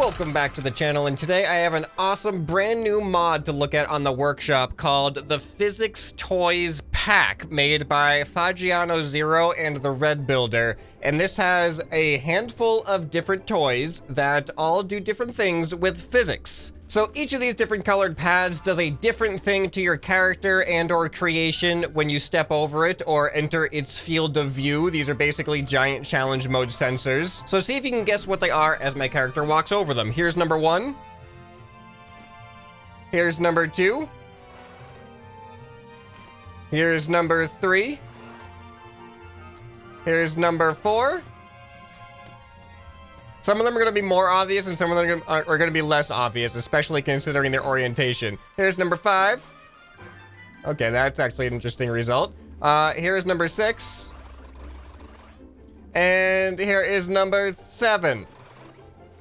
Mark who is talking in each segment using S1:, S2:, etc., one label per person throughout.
S1: Welcome back to the channel, and today I have an awesome brand new mod to look at on the workshop called the Physics Toys Pack, made by Fagiano Zero and the Red Builder. And this has a handful of different toys that all do different things with physics. So each of these different colored pads does a different thing to your character and or creation when you step over it or enter its field of view. These are basically giant challenge mode sensors. So see if you can guess what they are as my character walks over them. Here's number 1. Here's number 2. Here's number 3. Here's number 4. Some of them are going to be more obvious and some of them are going to be less obvious, especially considering their orientation. Here's number 5. Okay, that's actually an interesting result. Here's number 6. And here is number 7.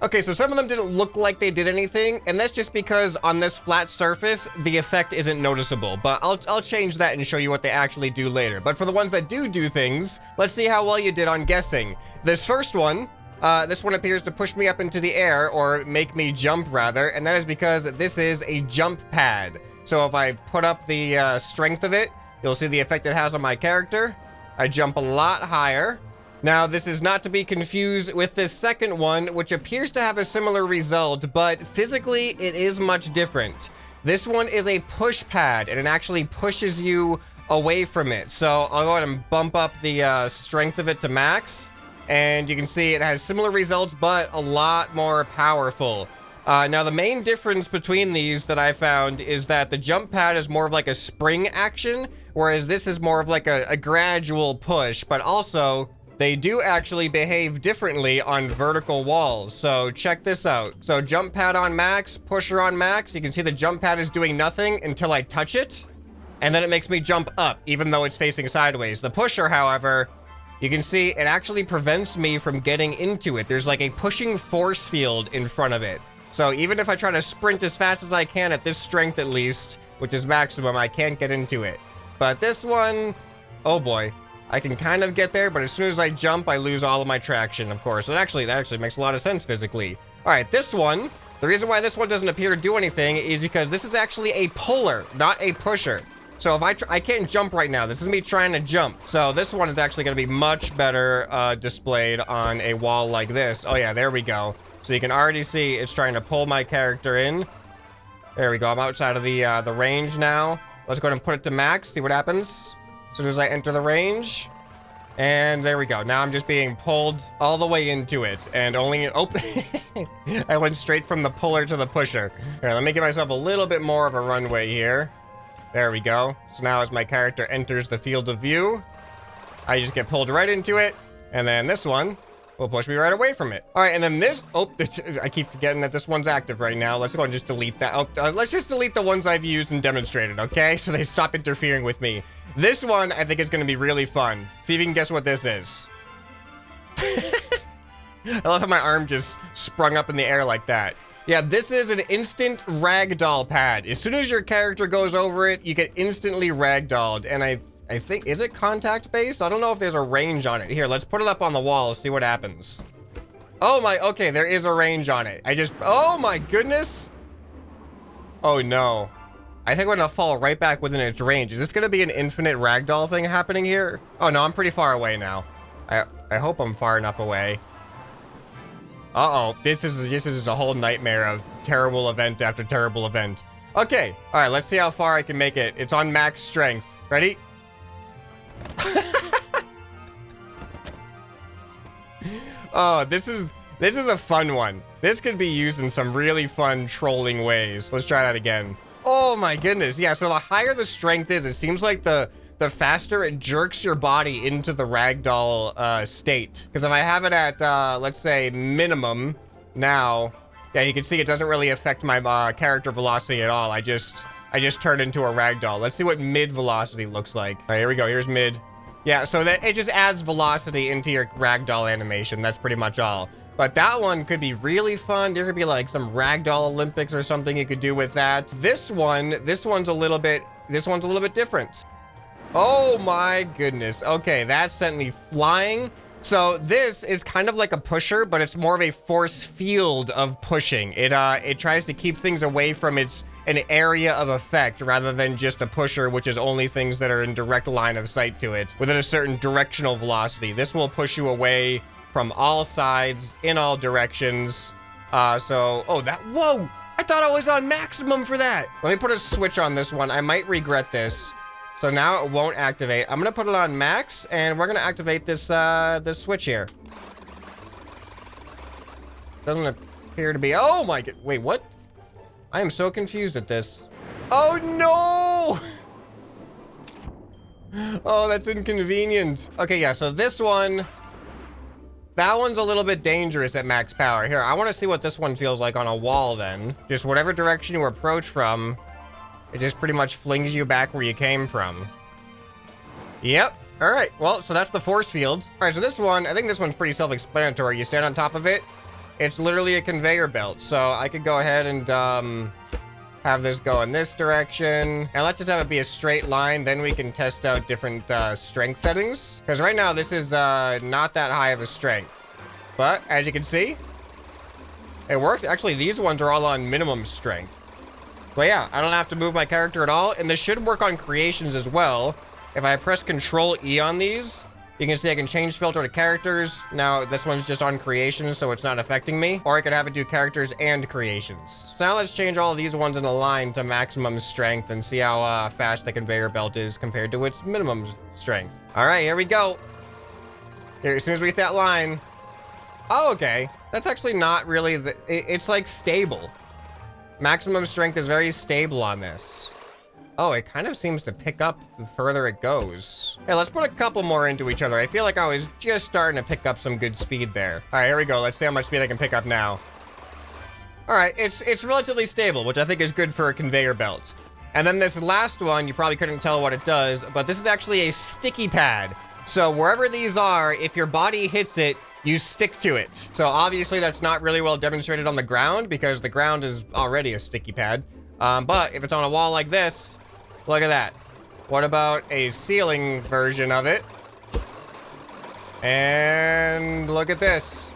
S1: Okay, so some of them didn't look like they did anything, and that's just because on this flat surface, the effect isn't noticeable. But I'll change that and show you what they actually do later. But for the ones that do things, let's see how well you did on guessing. This first one, this one appears to push me up into the air, or make me jump rather, and that is because this is a jump pad. So if I put up the strength of it, you'll see the effect it has on my character. I jump a lot higher. Now, this is not to be confused with this second one, which appears to have a similar result, but physically it is much different. This one is a push pad, and it actually pushes you away from it. So I'll go ahead and bump up the strength of it to max. And you can see it has similar results, but a lot more powerful. Now, the main difference between these that I found is that the jump pad is more of like a spring action, whereas this is more of like a gradual push, but also they do actually behave differently on vertical walls. So check this out. So jump pad on max, pusher on max. You can see the jump pad is doing nothing until I touch it. And then it makes me jump up, even though it's facing sideways. The pusher, however, you can see it actually prevents me from getting into it. There's like a pushing force field in front of it. So even if I try to sprint as fast as I can at this strength at least, which is maximum, I can't get into it. But this one, oh boy, I can kind of get there, but as soon as I jump, I lose all of my traction, of course. That actually makes a lot of sense physically. All right, this one, the reason why this one doesn't appear to do anything is because this is actually a puller, not a pusher. So if I can't jump right now. This is me trying to jump. So this one is actually going to be much better displayed on a wall like this. Oh yeah, there we go. So you can already see it's trying to pull my character in. There we go. I'm outside of the range now. Let's go ahead and put it to max. See what happens as soon as I enter the range. And there we go. Now I'm just being pulled all the way into it. And only... Oh, I went straight from the puller to the pusher. Here, let me give myself a little bit more of a runway here. There we go. So now as my character enters the field of view, I just get pulled right into it. And then this one will push me right away from it. All right, and then this... Oh, I keep forgetting that this one's active right now. Let's go and just delete that. Oh, let's just delete the ones I've used and demonstrated, okay? So they stop interfering with me. This one, I think, is going to be really fun. See if you can guess what this is. I love how my arm just sprung up in the air like that. Yeah, this is an instant ragdoll pad. As soon as your character goes over it, you get instantly ragdolled. And I think, is it contact based? I don't know if there's a range on it. Here, let's put it up on the wall, see what happens. Oh my, okay, there is a range on it. Oh my goodness. Oh no. I think we're gonna fall right back within its range. Is this gonna be an infinite ragdoll thing happening here? Oh no, I'm pretty far away now. I hope I'm far enough away. Uh-oh, this is a whole nightmare of terrible event after terrible event. Okay, all right, let's see how far I can make it. It's on max strength. Ready? Oh, this is a fun one. This could be used in some really fun trolling ways. Let's try that again. Oh my goodness, yeah, so the higher the strength is, it seems like the faster it jerks your body into the ragdoll state. Because if I have it at, let's say, minimum now, yeah, you can see it doesn't really affect my character velocity at all. I just turned into a ragdoll. Let's see what mid velocity looks like. All right, here we go. Here's mid. Yeah, so that it just adds velocity into your ragdoll animation. That's pretty much all. But that one could be really fun. There could be like some ragdoll Olympics or something you could do with that. This one's a little bit different. Oh my goodness. Okay, that sent me flying So this is kind of like a pusher, but it's more of a force field of pushing. It tries to keep things away from an area of effect rather than just a pusher, which is only things that are in direct line of sight to it within a certain directional velocity. This will push you away from all sides in all directions. Whoa! I thought I was on maximum for that. Let me put a switch on this one. I might regret this. So now it won't activate. I'm gonna put it on max, and we're gonna activate this this switch here. Doesn't appear to be. Oh my god! Wait, what? I am so confused at this. Oh no! Oh, that's inconvenient. Okay, yeah. So this one, that one's a little bit dangerous at max power. Here, I want to see what this one feels like on a wall. Then, just whatever direction you approach from. It just pretty much flings you back where you came from. Yep. All right. Well, so that's the force field. All right. So this one, I think this one's pretty self-explanatory. You stand on top of it. It's literally a conveyor belt. So I could go ahead and have this go in this direction. And let's just have it be a straight line. Then we can test out different strength settings. Because right now this is not that high of a strength. But as you can see, it works. Actually, these ones are all on minimum strength. But yeah, I don't have to move my character at all. And this should work on creations as well. If I press Control E on these, you can see I can change filter to characters. Now this one's just on creations, so it's not affecting me. Or I could have it do characters and creations. So now let's change all of these ones in a line to maximum strength and see how fast the conveyor belt is compared to its minimum strength. All right, here we go. Here, as soon as we hit that line. Oh, okay. That's actually not really, it's like stable. Maximum strength is very stable on this. Oh, it kind of seems to pick up the further it goes. Hey, let's put a couple more into each other. I feel like I was just starting to pick up some good speed there. All right, here we go. Let's see how much speed I can pick up now. All right, it's relatively stable, which I think is good for a conveyor belt. And then this last one, you probably couldn't tell what it does, but this is actually a sticky pad. So wherever these are, if your body hits it, you stick to it. So obviously that's not really well demonstrated on the ground because the ground is already a sticky pad. But if it's on a wall like this, look at that. What about a ceiling version of it? And look at this.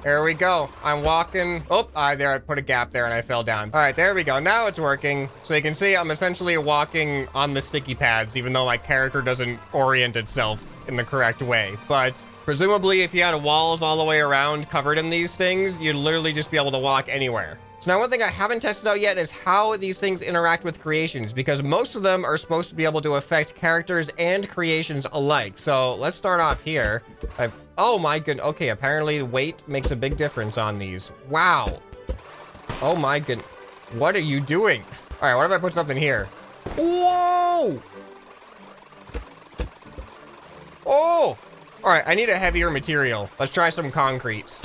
S1: There we go. I'm walking. Oh, there, I put a gap there and I fell down. All right, there we go. Now it's working. So you can see I'm essentially walking on the sticky pads, even though my character doesn't orient itself in the correct way. But presumably if you had walls all the way around covered in these things, you'd literally just be able to walk anywhere. So now one thing I haven't tested out yet is how these things interact with creations, because most of them are supposed to be able to affect characters and creations alike. So let's start off here. Oh my goodness. Okay, apparently weight makes a big difference on these. Wow. Oh my goodness. What are you doing? All right, what if I put something here? Whoa! Oh! All right, I need a heavier material. Let's try some concrete.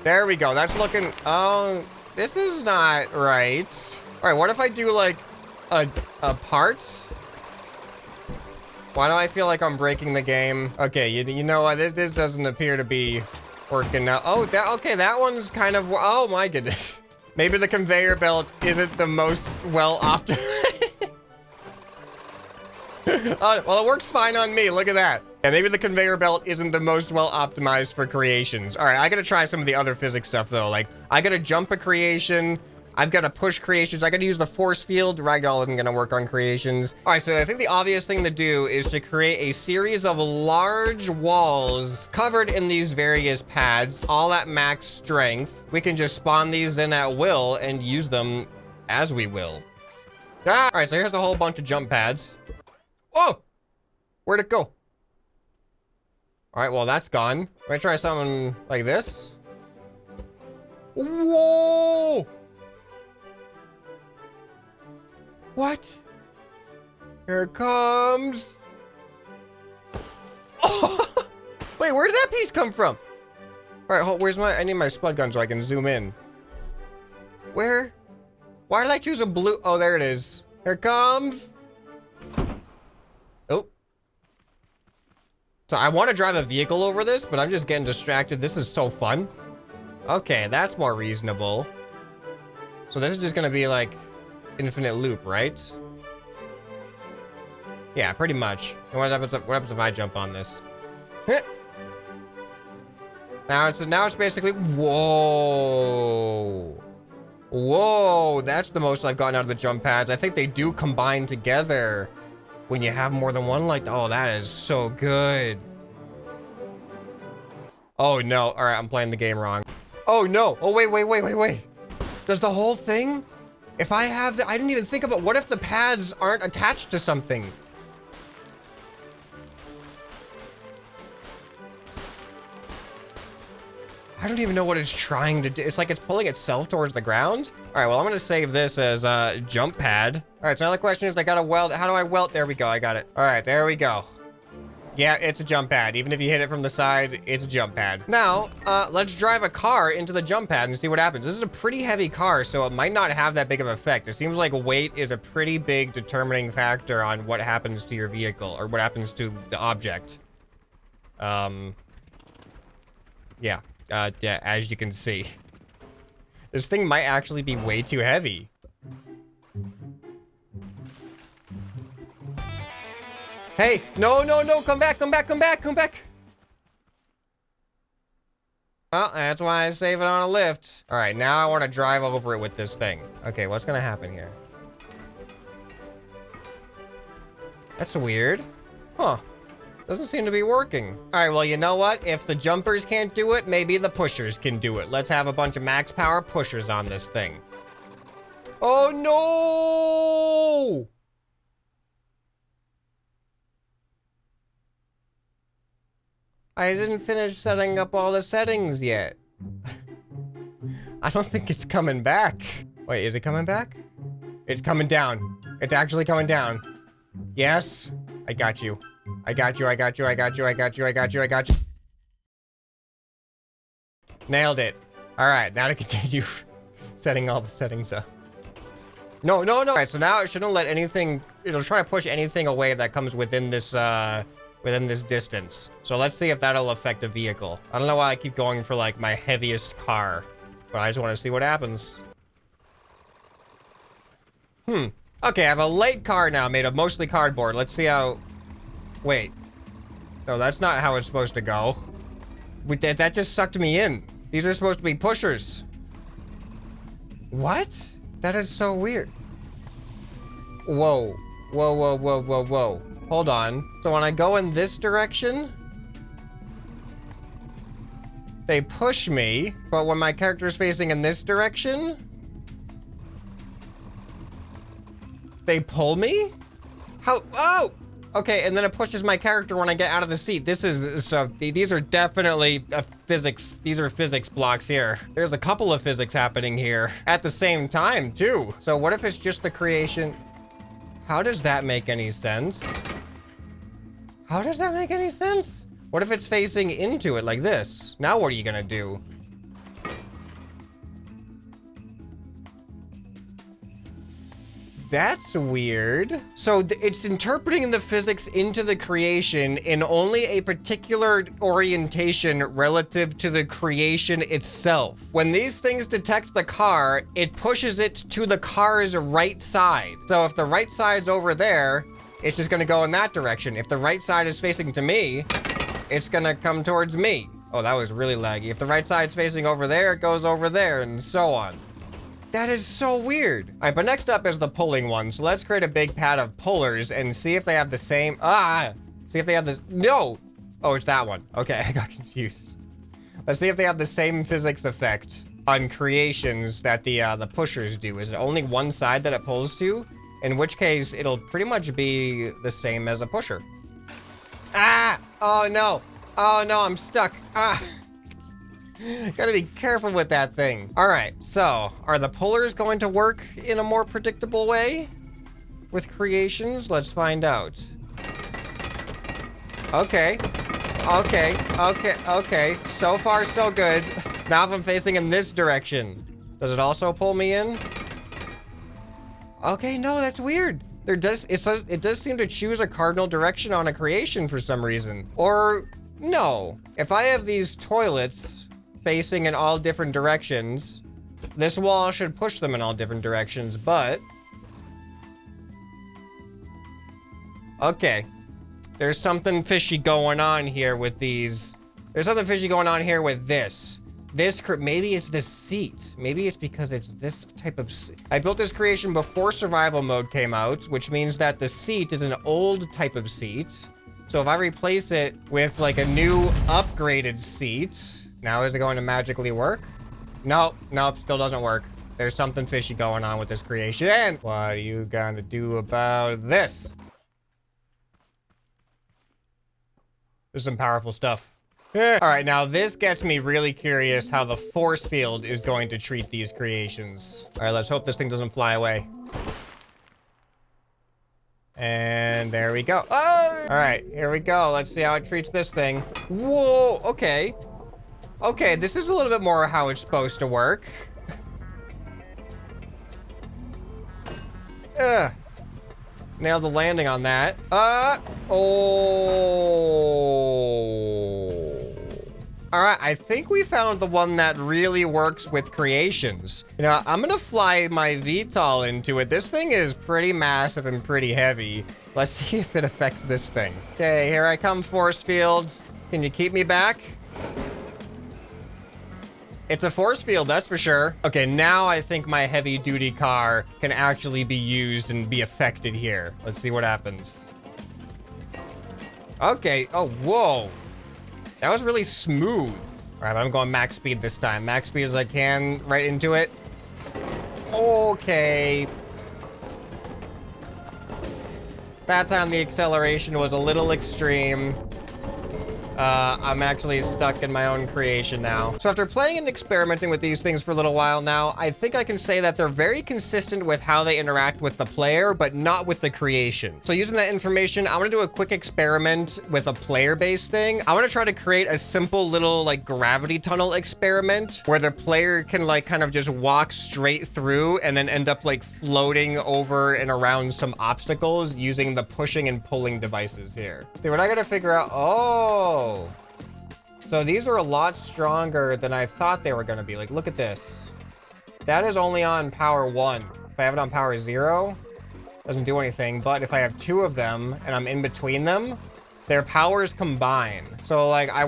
S1: There we go. That's looking... Oh, this is not right. All right, what if I do like a part? Why do I feel like I'm breaking the game? Okay, you know what? This doesn't appear to be working now. Oh, okay, that one's kind of... Oh my goodness. Maybe the conveyor belt isn't the most well optimized. Well, it works fine on me. Look at that. Yeah, maybe the conveyor belt isn't the most well optimized for creations. All right, I gotta try some of the other physics stuff though. Like, I gotta jump a creation. I've gotta push creations. I gotta use the force field. Ragdoll isn't gonna work on creations. All right, so I think the obvious thing to do is to create a series of large walls covered in these various pads, all at max strength. We can just spawn these in at will and use them as we will. Ah! All right, so here's a whole bunch of jump pads. Oh! Where'd it go? All right, well, that's gone. I'm gonna try something like this. Whoa! What? Here it comes. Oh! Wait, where did that piece come from? All right, where's my... I need my spud gun so I can zoom in. Where? Why did I choose a blue... Oh, there it is. Here it comes. Oh. So I want to drive a vehicle over this, but I'm just getting distracted. This is so fun. Okay, that's more reasonable. So this is just going to be like infinite loop, right? Yeah, pretty much. And what happens if I jump on this? Now it's basically, whoa. Whoa, that's the most I've gotten out of the jump pads. I think they do combine together when you have more than one like, oh, that is so good. Oh no, all right, I'm playing the game wrong. Oh no, oh wait. Does the whole thing? If I have I didn't even think about, what if the pads aren't attached to something? I don't even know what it's trying to do. It's like it's pulling itself towards the ground. All right, well, I'm gonna save this as a jump pad. All right, so now the question is, I gotta weld. How do I weld? There we go, I got it. All right, there we go. Yeah, it's a jump pad. Even if you hit it from the side, it's a jump pad. Now, let's drive a car into the jump pad and see what happens. This is a pretty heavy car, so it might not have that big of an effect. It seems like weight is a pretty big determining factor on what happens to your vehicle or what happens to the object. Yeah. Yeah, as you can see. This thing might actually be way too heavy. Hey, no, come back. Well, that's why I save it on a lift. All right, now I want to drive over it with this thing. Okay, what's gonna happen here? That's weird. Huh. Doesn't seem to be working. All right, well, you know what? If the jumpers can't do it, maybe the pushers can do it. Let's have a bunch of max power pushers on this thing. Oh, no! I didn't finish setting up all the settings yet. I don't think it's coming back. Wait, is it coming back? It's coming down. It's actually coming down. Yes, I got you. I got you. Nailed it. All right, now to continue setting all the settings up. No. All right, so now it shouldn't let anything, it'll try to push anything away that comes within this distance. So let's see if that'll affect the vehicle. I don't know why I keep going for like my heaviest car, but I just want to see what happens. Okay, I have a light car now made of mostly cardboard. Let's see how... Wait. No, that's not how it's supposed to go. That just sucked me in. These are supposed to be pushers. What? That is so weird. Whoa. Hold on. So when I go in this direction, they push me, but when my character is facing in this direction, they pull me? How? Oh! Okay, and then it pushes my character when I get out of the seat. This is, so these are definitely physics. These are physics blocks here. There's a couple of physics happening here at the same time too. So what if it's just the creation? How does that make any sense? How does that make any sense? What if it's facing into it like this? Now what are you gonna do? That's weird. So it's interpreting the physics into the creation in only a particular orientation relative to the creation itself. When these things detect the car, it pushes it to the car's right side. So if the right side's over there, it's just gonna go in that direction. If the right side is facing to me, it's gonna come towards me. Oh, that was really laggy. If the right side's facing over there, it goes over there, and so on. That is so weird. All right, but next up is the pulling one. So let's create a big pad of pullers and see if they have the same, see if they have this, no. Oh, it's that one. Okay, I got confused. Let's see if they have the same physics effect on creations that the pushers do. Is it only one side that it pulls to? In which case, it'll pretty much be the same as a pusher. Oh no, I'm stuck. Gotta be careful with that thing. All right, so are the pullers going to work in a more predictable way with creations? Let's find out. Okay. So far, so good. Now if I'm facing in this direction, does it also pull me in? Okay, no, that's weird. It does seem to choose a cardinal direction on a creation for some reason. Or no, if I have these toilets facing in all different directions, this wall should push them in all different directions, but okay, there's something fishy going on here with these There's something fishy going on here with this. Maybe it's this seat. Maybe it's because it's this type of seat. I built this creation before survival mode came out, which means that the seat is an old type of seat. So if I replace it with like a new upgraded seat, now is it going to magically work? Nope, still doesn't work. There's something fishy going on with this creation. What are you gonna do about this? There's some powerful stuff. All right, now this gets me really curious how the force field is going to treat these creations. All right, let's hope this thing doesn't fly away. And there we go. Oh! All right, here we go. Let's see how it treats this thing. Whoa, okay. Okay, this is a little bit more how it's supposed to work. Nailed the landing on that. Oh. All right, I think we found the one that really works with creations. You know, I'm gonna fly my VTOL into it. This thing is pretty massive and pretty heavy. Let's see if it affects this thing. Okay, here I come, force field. Can you keep me back? It's a force field, that's for sure. Okay, now I think my heavy duty car can actually be used and be affected here. Let's see what happens. Okay, oh, whoa. That was really smooth. All right, I'm going max speed this time. Max speed as I can, right into it. Okay. That time the acceleration was a little extreme. I'm actually stuck in my own creation now. So after playing and experimenting with these things for a little while now, I think I can say that they're very consistent with how they interact with the player, but not with the creation. So using that information, I want to do a quick experiment with a player-based thing. I want to try to create a simple little like gravity tunnel experiment where the player can like kind of just walk straight through and then end up like floating over and around some obstacles using the pushing and pulling devices here. See what I gotta figure out. Oh. So these are a lot stronger than I thought they were going to be. Like, look at this. That is only on power 1. If I have it on power 0, doesn't do anything. But if I have 2 of them and I'm in between them, their powers combine. So, like, I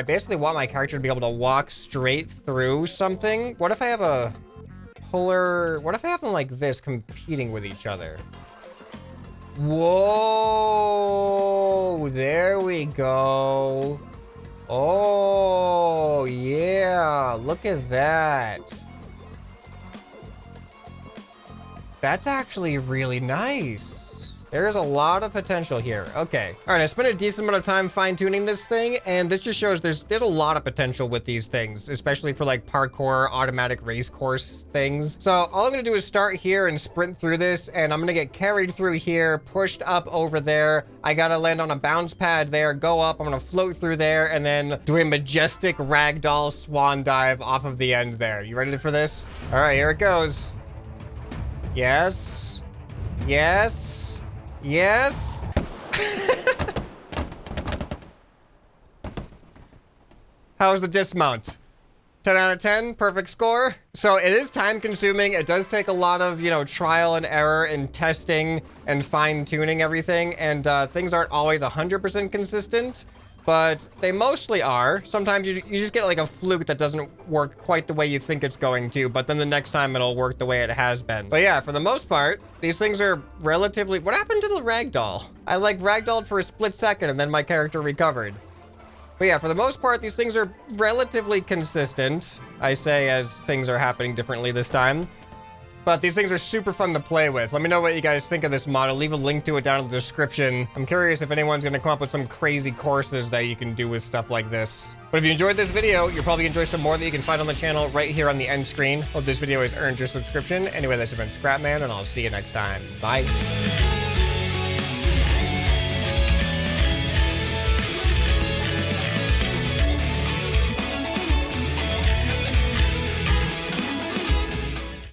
S1: basically want my character to be able to walk straight through something. What if I have a polar... What if I have them like this competing with each other? Whoa! There we go. Oh, yeah. Look at that. That's actually really nice. There's a lot of potential here. Okay. All right, I spent a decent amount of time fine-tuning this thing, and this just shows there's a lot of potential with these things, especially for like parkour, automatic race course things. So all I'm gonna do is start here and sprint through this, and I'm gonna get carried through here, pushed up over there. I gotta land on a bounce pad there, go up, I'm gonna float through there, and then do a majestic ragdoll swan dive off of the end there. You ready for this? All right, here it goes. Yes. Yes. Yes. How's the dismount? 10 out of 10, perfect score. So it is time consuming. It does take a lot of, you know, trial and error and testing and fine tuning everything. And things aren't always 100% consistent, but they mostly are. Sometimes you just get like a fluke that doesn't work quite the way you think it's going to, but then the next time it'll work the way it has been. But yeah, for the most part, these things are relatively... What happened to the ragdoll? I like ragdolled for a split second and then my character recovered. But yeah, for the most part, these things are relatively consistent. I say as things are happening differently this time. But these things are super fun to play with. Let me know what you guys think of this model. Leave a link to it down in the description. I'm curious if anyone's gonna come up with some crazy courses that you can do with stuff like this. But if you enjoyed this video, you'll probably enjoy some more that you can find on the channel right here on the end screen. Hope this video has earned your subscription. Anyway, this has been ScrapMan, and I'll see you next time. Bye.